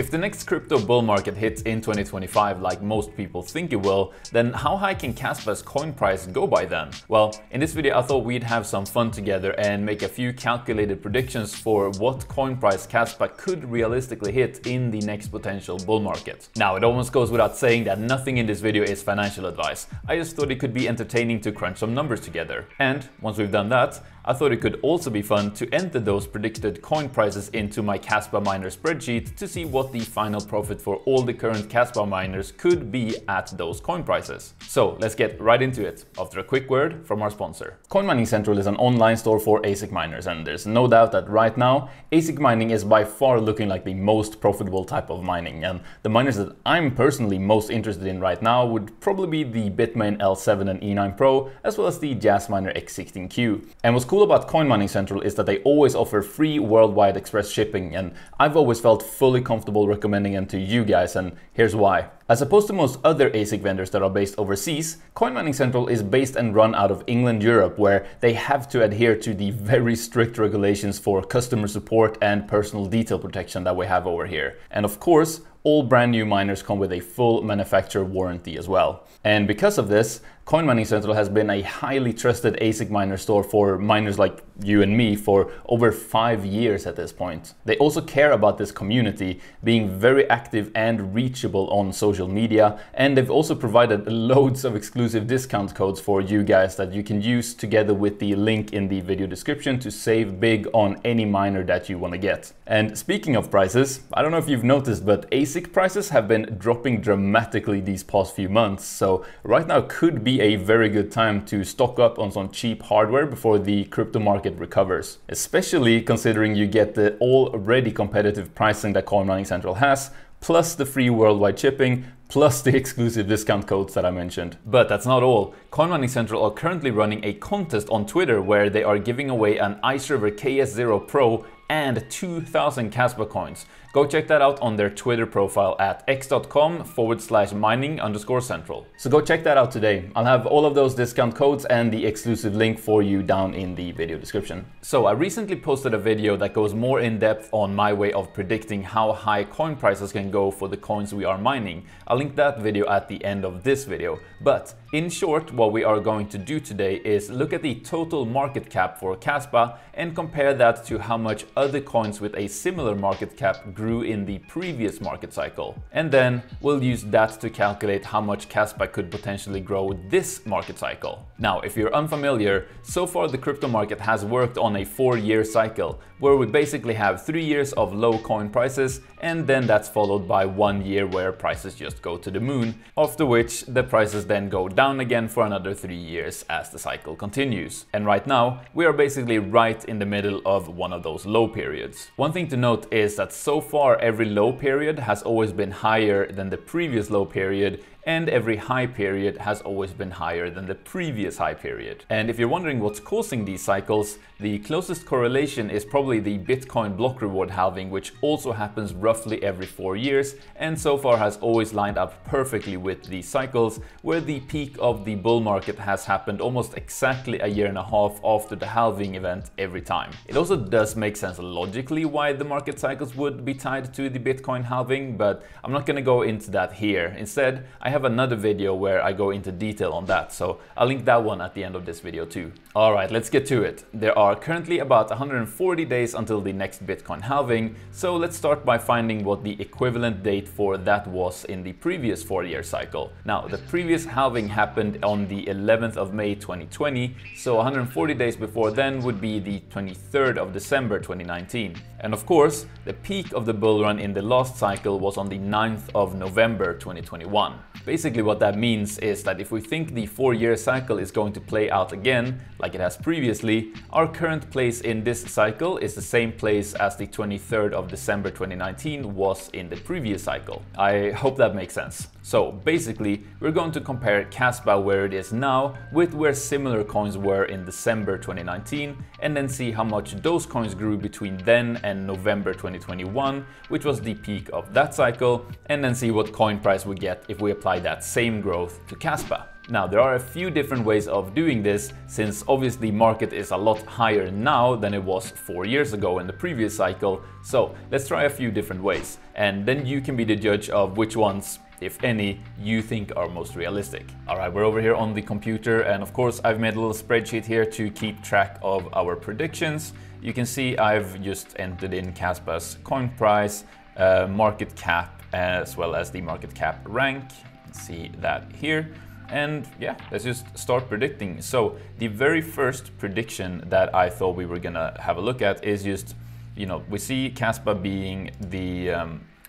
If the next crypto bull market hits in 2025 like most people think it will, then how high can Kaspa's coin price go by then? Well, in this video I thought we'd have some fun together and make a few calculated predictions for what coin price Kaspa could realistically hit in the next potential bull market. Now, it almost goes without saying that nothing in this video is financial advice. I just thought it could be entertaining to crunch some numbers together. And once we've done that, I thought it could also be fun to enter those predicted coin prices into my Kaspa miner spreadsheet to see what the final profit for all the current Kaspa miners could be at those coin prices. So let's get right into it after a quick word from our sponsor. Coin Mining Central is an online store for ASIC miners, and there's no doubt that right now ASIC mining is by far looking like the most profitable type of mining, and the miners that I'm personally most interested in right now would probably be the Bitmain L7 and E9 Pro, as well as the Jasminer X16Q. And what's cool about Coin Mining Central is that they always offer free worldwide express shipping, and I've always felt fully comfortable recommending them to you guys, and here's why. As opposed to most other ASIC vendors that are based overseas, Coin Mining Central is based and run out of England, Europe, where they have to adhere to the very strict regulations for customer support and personal detail protection that we have over here. And of course, all brand new miners come with a full manufacturer warranty as well. And because of this, Coin Mining Central has been a highly trusted ASIC miner store for miners like you and me for over 5 years at this point. They also care about this community, being very active and reachable on social media, and they've also provided loads of exclusive discount codes for you guys that you can use together with the link in the video description to save big on any miner that you want to get. And speaking of prices, I don't know if you've noticed, but ASIC prices have been dropping dramatically these past few months, so right now could be a very good time to stock up on some cheap hardware before the crypto market recovers, especially considering you get the already competitive pricing that Coin Mining Central has, plus the free worldwide shipping, plus the exclusive discount codes that I mentioned. But that's not all. Coin Mining Central are currently running a contest on Twitter where they are giving away an Iceriver KS0 Pro and 2,000 Kaspa coins. Go check that out on their Twitter profile at x.com/mining_central. So go check that out today. I'll have all of those discount codes and the exclusive link for you down in the video description. So I recently posted a video that goes more in depth on my way of predicting how high coin prices can go for the coins we are mining. I'll link that video at the end of this video. But in short, what we are going to do today is look at the total market cap for Kaspa and compare that to how much other coins with a similar market cap grew in the previous market cycle. And then we'll use that to calculate how much Kaspa could potentially grow this market cycle. Now, if you're unfamiliar, so far the crypto market has worked on a 4-year cycle, where we basically have 3 years of low coin prices, and then that's followed by 1 year where prices just go to the moon, after which the prices then go down again for another 3 years as the cycle continues. And right now, we are basically right in the middle of one of those low periods. One thing to note is that so far every low period has always been higher than the previous low period, and every high period has always been higher than the previous high period. And if you're wondering what's causing these cycles, the closest correlation is probably the Bitcoin block reward halving, which also happens roughly every 4 years, and so far has always lined up perfectly with these cycles, where the peak of the bull market has happened almost exactly a year and a half after the halving event every time. It also does make sense logically why the market cycles would be tied to the Bitcoin halving, but I'm not gonna go into that here. Instead, I have another video where I go into detail on that, so I'll link that one at the end of this video too. Alright, let's get to it. There are currently about 140 days until the next Bitcoin halving, so let's start by finding what the equivalent date for that was in the previous 4-year cycle. Now, the previous halving happened on the 11th of May 2020, so 140 days before then would be the 23rd of December 2019. And of course, the peak of the bull run in the last cycle was on the 9th of November 2021. Basically what that means is that if we think the 4-year cycle is going to play out again, like it has previously, our current place in this cycle is the same place as the 23rd of December 2019 was in the previous cycle. I hope that makes sense. So basically, we're going to compare Kaspa where it is now with where similar coins were in December 2019, and then see how much those coins grew between then and November 2021, which was the peak of that cycle, and then see what coin price we get if we apply that same growth to Kaspa. Now, there are a few different ways of doing this, since obviously market is a lot higher now than it was 4 years ago in the previous cycle. So let's try a few different ways, and then you can be the judge of which ones, if any, you think are most realistic. All right, we're over here on the computer, and of course I've made a little spreadsheet here to keep track of our predictions. You can see I've just entered in Kaspa's coin price, market cap, as well as the market cap rank. You can see that here. And yeah, let's just start predicting. So the very first prediction that I thought we were gonna have a look at is just, you know, we see Kaspa being the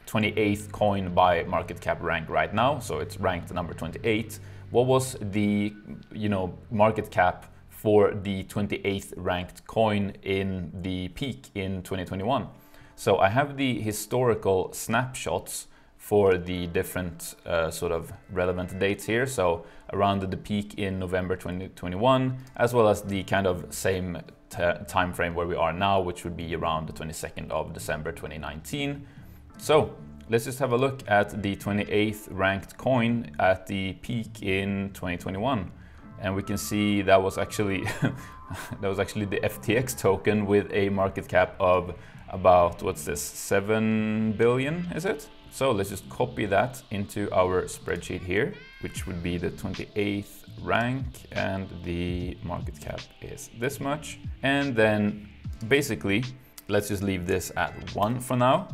28th coin by market cap rank right now. So it's ranked number 28. What was the, you know, market cap for the 28th ranked coin in the peak in 2021? So I have the historical snapshots for the different sort of relevant dates here. So around the peak in November 2021, as well as the kind of same time frame where we are now, which would be around the 22nd of December 2019. So let's just have a look at the 28th ranked coin at the peak in 2021. And we can see that was actually that was actually the FTX token with a market cap of about, what's this, 7 billion, is it? So let's just copy that into our spreadsheet here, which would be the 28th rank, and the market cap is this much. And then basically, let's just leave this at 1 for now.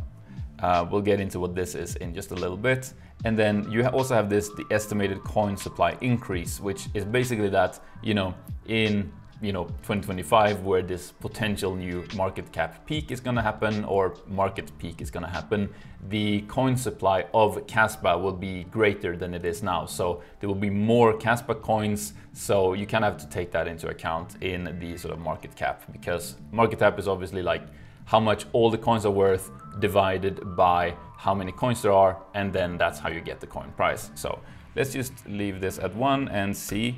We'll get into what this is in just a little bit. And then you also have this, the estimated coin supply increase, which is basically that, you know, in 2025, where this potential new market cap peak is going to happen, or market peak is going to happen, the coin supply of Kaspa will be greater than it is now. So there will be more Kaspa coins. So you kind of have to take that into account in the sort of market cap, because market cap is obviously like how much all the coins are worth divided by how many coins there are, and then that's how you get the coin price. So let's just leave this at 1 and see,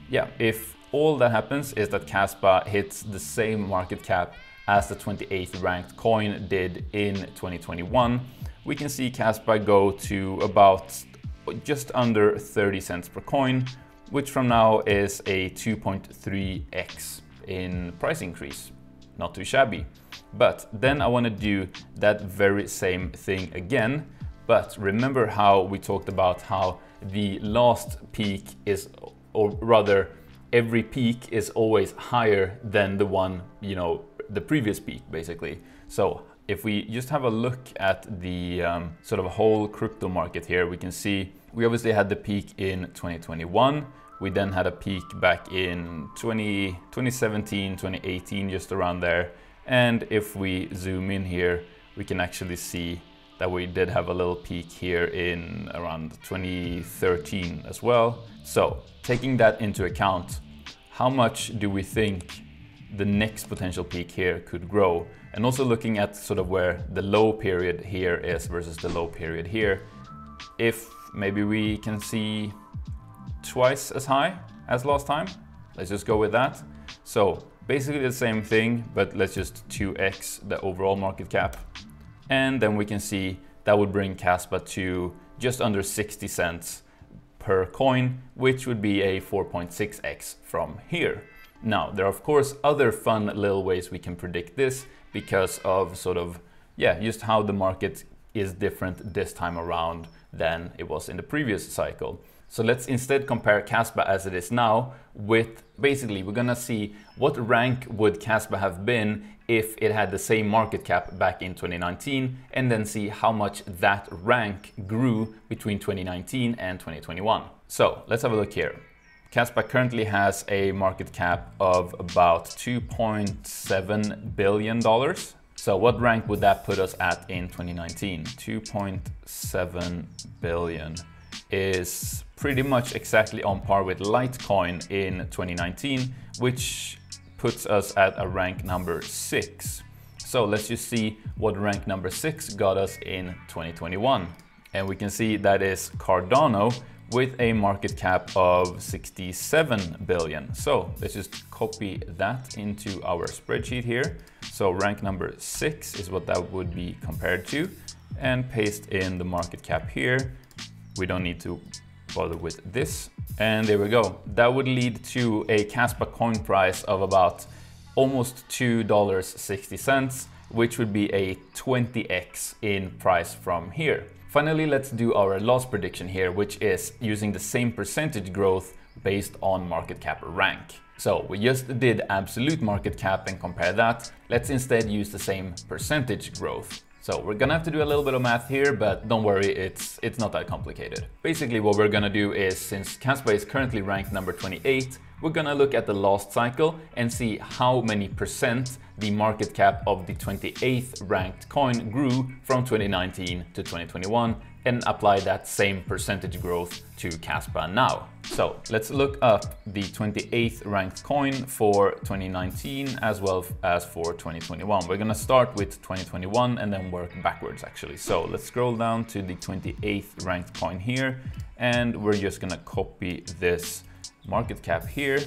yeah, if all that happens is that Kaspa hits the same market cap as the 28th ranked coin did in 2021, we can see Kaspa go to about just under 30 cents per coin, which from now is a 2.3x in price increase. Not too shabby. But then I want to do that very same thing again. But remember how we talked about how the last peak is, or rather, every peak is always higher than the one, you know, the previous peak, basically. So if we just have a look at the sort of whole crypto market here, we can see we obviously had the peak in 2021. We then had a peak back in 2017, 2018, just around there. And if we zoom in here, we can actually see that we did have a little peak here in around 2013 as well. So taking that into account, how much do we think the next potential peak here could grow? And also looking at sort of where the low period here is versus the low period here, if maybe we can see twice as high as last time, let's just go with that. So basically the same thing, but let's just 2x the overall market cap. And then we can see that would bring Kaspa to just under 60 cents per coin, which would be a 4.6x from here. Now, there are of course other fun little ways we can predict this because of sort of, yeah, just how the market is different this time around than it was in the previous cycle. So let's instead compare Kaspa as it is now with, basically we're gonna see what rank would Kaspa have been if it had the same market cap back in 2019, and then see how much that rank grew between 2019 and 2021. So let's have a look here. Kaspa currently has a market cap of about $2.7 billion. So what rank would that put us at in 2019? 2.7 billion is pretty much exactly on par with Litecoin in 2019, which puts us at a rank number 6. So let's just see what rank number 6 got us in 2021. And we can see that is Cardano with a market cap of 67 billion. So let's just copy that into our spreadsheet here. So rank number 6 is what that would be compared to, and paste in the market cap here. We don't need to bother with this. And there we go. That would lead to a Kaspa coin price of about almost $2.60, which would be a 20x in price from here. Finally, let's do our loss prediction here, which is using the same percentage growth based on market cap rank. So we just did absolute market cap and compare that. Let's instead use the same percentage growth. So we're gonna have to do a little bit of math here, but don't worry, it's not that complicated. Basically what we're gonna do is, since Kaspa is currently ranked number 28, we're gonna look at the last cycle and see how many percent the market cap of the 28th ranked coin grew from 2019 to 2021 and apply that same percentage growth to Kaspa now. So let's look up the 28th ranked coin for 2019 as well as for 2021. We're gonna start with 2021 and then work backwards actually. So let's scroll down to the 28th ranked coin here, and we're just gonna copy this market cap here,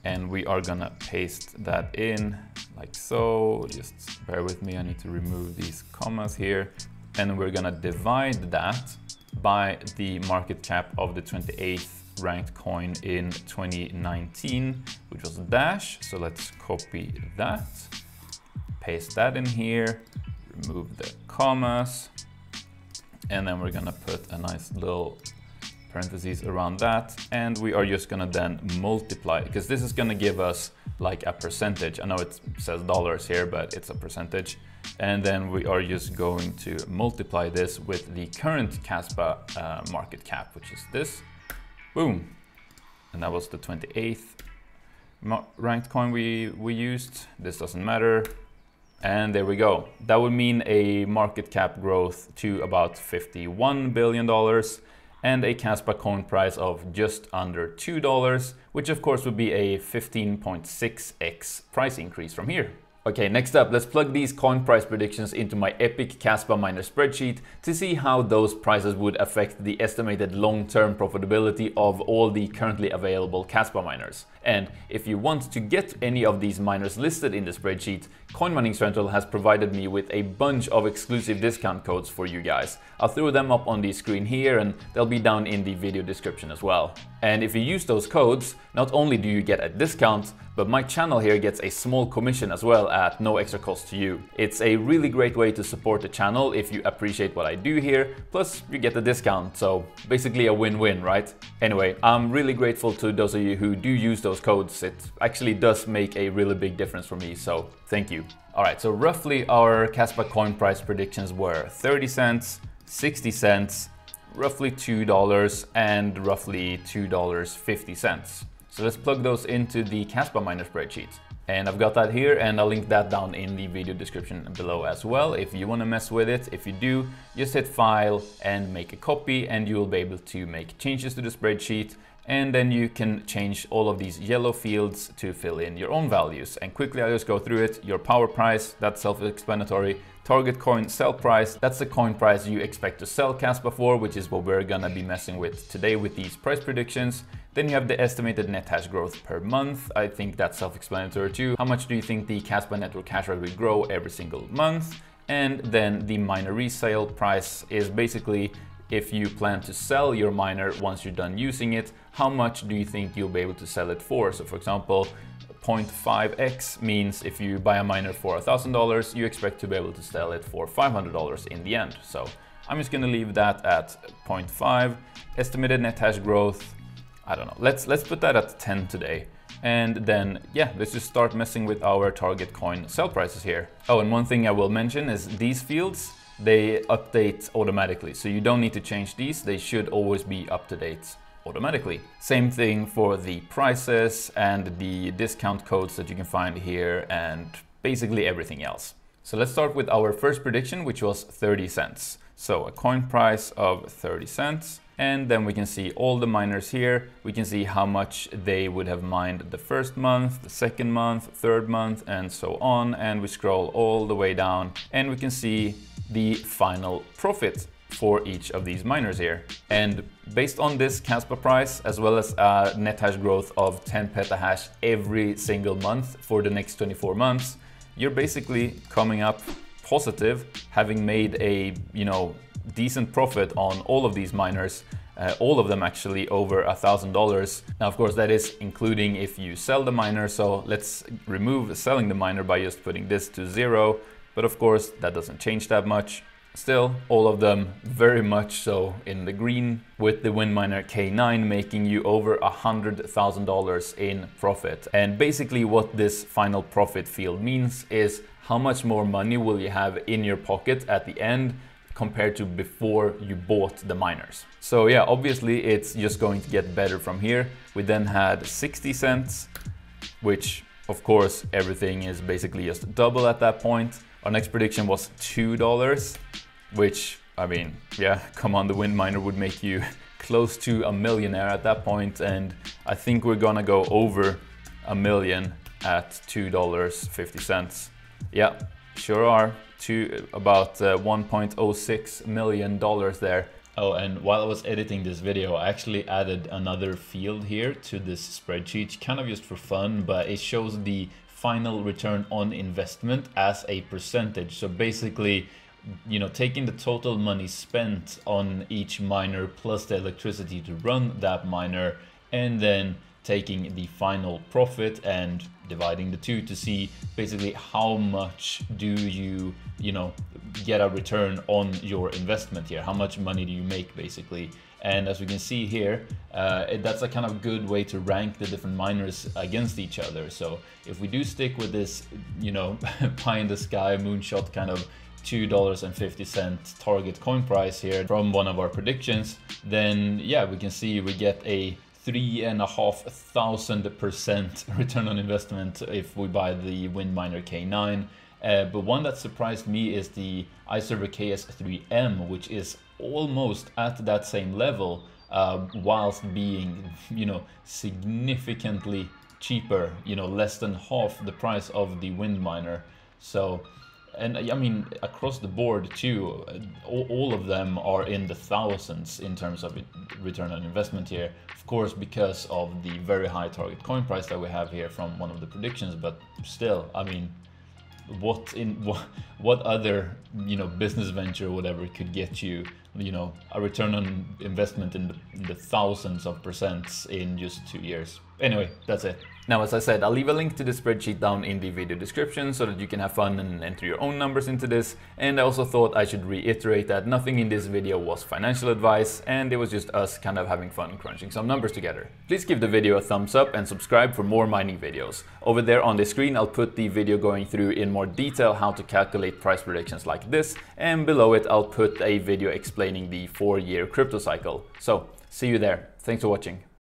and we are gonna paste that in like so. Just bear with me, I need to remove these commas here. And we're gonna divide that by the market cap of the 28th ranked coin in 2019, which was Dash. So let's copy that, paste that in here, remove the commas, and then we're gonna put a nice little parentheses around that. And we are just gonna then multiply, because this is gonna give us like a percentage. I know it says dollars here, but it's a percentage. And then we are just going to multiply this with the current Kaspa market cap, which is this. Boom. And that was the 28th ranked coin we used. This doesn't matter. And there we go. That would mean a market cap growth to about $51 billion and a Kaspa coin price of just under $2, which of course would be a 15.6x price increase from here. Okay, next up, let's plug these coin price predictions into my epic Kaspa miner spreadsheet to see how those prices would affect the estimated long-term profitability of all the currently available Kaspa miners. And if you want to get any of these miners listed in the spreadsheet, Coin Mining Central has provided me with a bunch of exclusive discount codes for you guys. I'll throw them up on the screen here and they'll be down in the video description as well. And if you use those codes, not only do you get a discount, but my channel here gets a small commission as well at no extra cost to you. It's a really great way to support the channel if you appreciate what I do here, plus you get the discount, so basically a win-win, right? Anyway, I'm really grateful to those of you who do use those codes. It actually does make a really big difference for me, so thank you. Alright, so roughly our Kaspa coin price predictions were 30 cents, 60 cents, roughly $2, and roughly $2.50. So let's plug those into the Kaspa miner spreadsheet. And I've got that here, and I'll link that down in the video description below as well if you want to mess with it. If you do, just hit File and make a copy, and you will be able to make changes to the spreadsheet. And then you can change all of these yellow fields to fill in your own values. And quickly, I'll just go through it. Your power price, that's self-explanatory. Target coin sell price, that's the coin price you expect to sell Kaspa for, which is what we're gonna be messing with today with these price predictions. Then you have the estimated net hash growth per month. I think that's self-explanatory too. How much do you think the Kaspa network hash rate will grow every single month? And then the miner resale price is basically if you plan to sell your miner once you're done using it, how much do you think you'll be able to sell it for? So for example, 0.5x means if you buy a miner for $1,000, you expect to be able to sell it for $500 in the end. So I'm just gonna leave that at 0.5. Estimated net hash growth, I don't know, let's put that at 10 today. And then, yeah, let's just start messing with our target coin sell prices here. Oh, and one thing I will mention is these fields, they update automatically. So you don't need to change these. They should always be up to date automatically. Same thing for the prices and the discount codes that you can find here and basically everything else. So let's start with our first prediction, which was 30 cents. So a coin price of 30 cents. And then we can see all the miners here. We can see how much they would have mined the first month, the second month, third month, and so on. And we scroll all the way down and we can see the final profit for each of these miners here. And based on this Kaspa price, as well as a net hash growth of 10 petahash every single month for the next 24 months, you're basically coming up positive, having made a, decent profit on all of these miners all of them actually over $1,000. Now, of course, that is including if you sell the miner. So let's remove selling the miner by just putting this to 0. But of course, that doesn't change that much. Still, all of them very much so in the green, with the 𝗏miner K9 making you over $100,000 in profit. And basically what this final profit field means is how much more money will you have in your pocket at the end compared to before you bought the miners. So yeah, obviously it's just going to get better from here. We then had 60 cents, which of course everything is basically just double at that point. Our next prediction was $2, which, I mean, yeah, come on, the 𝗏miner would make you close to a millionaire at that point, and I think we're gonna go over $1 million at $2.50. Yeah, sure are. About $1.06 million there. Oh, and while I was editing this video, I actually added another field here to this spreadsheet, kind of just for fun, but it shows the final return on investment as a percentage. So basically, you know, taking the total money spent on each miner plus the electricity to run that miner, and then taking the final profit and dividing the two to see basically how much do you get a return on your investment here. How much money do you make basically? And as we can see here, that's a kind of good way to rank the different miners against each other. So if we do stick with this, you know, pie in the sky moonshot kind of $2.50 target coin price here from one of our predictions, then yeah, we can see we get a 3,500% return on investment if we buy the 𝗏miner K9. But one that surprised me is the 𝗖𝗢𝗜𝗓𝗔3M, which is almost at that same level, whilst being, you know, significantly cheaper, you know, less than half the price of the 𝗏miner. So, and I mean, across the board too, all of them are in the thousands in terms of return on investment here. Of course, because of the very high target coin price that we have here from one of the predictions, but still, I mean, what other, you know, business venture or whatever could get you, you know, a return on investment in the thousands of percents in just 2 years? Anyway, that's it. Now, as I said, I'll leave a link to the spreadsheet down in the video description so that you can have fun and enter your own numbers into this. And I also thought I should reiterate that nothing in this video was financial advice, and it was just us kind of having fun crunching some numbers together. Please give the video a thumbs up and subscribe for more mining videos. Over there on the screen, I'll put the video going through in more detail how to calculate price predictions like this, and below it I'll put a video explaining the 4-year crypto cycle. So see you there. Thanks for watching.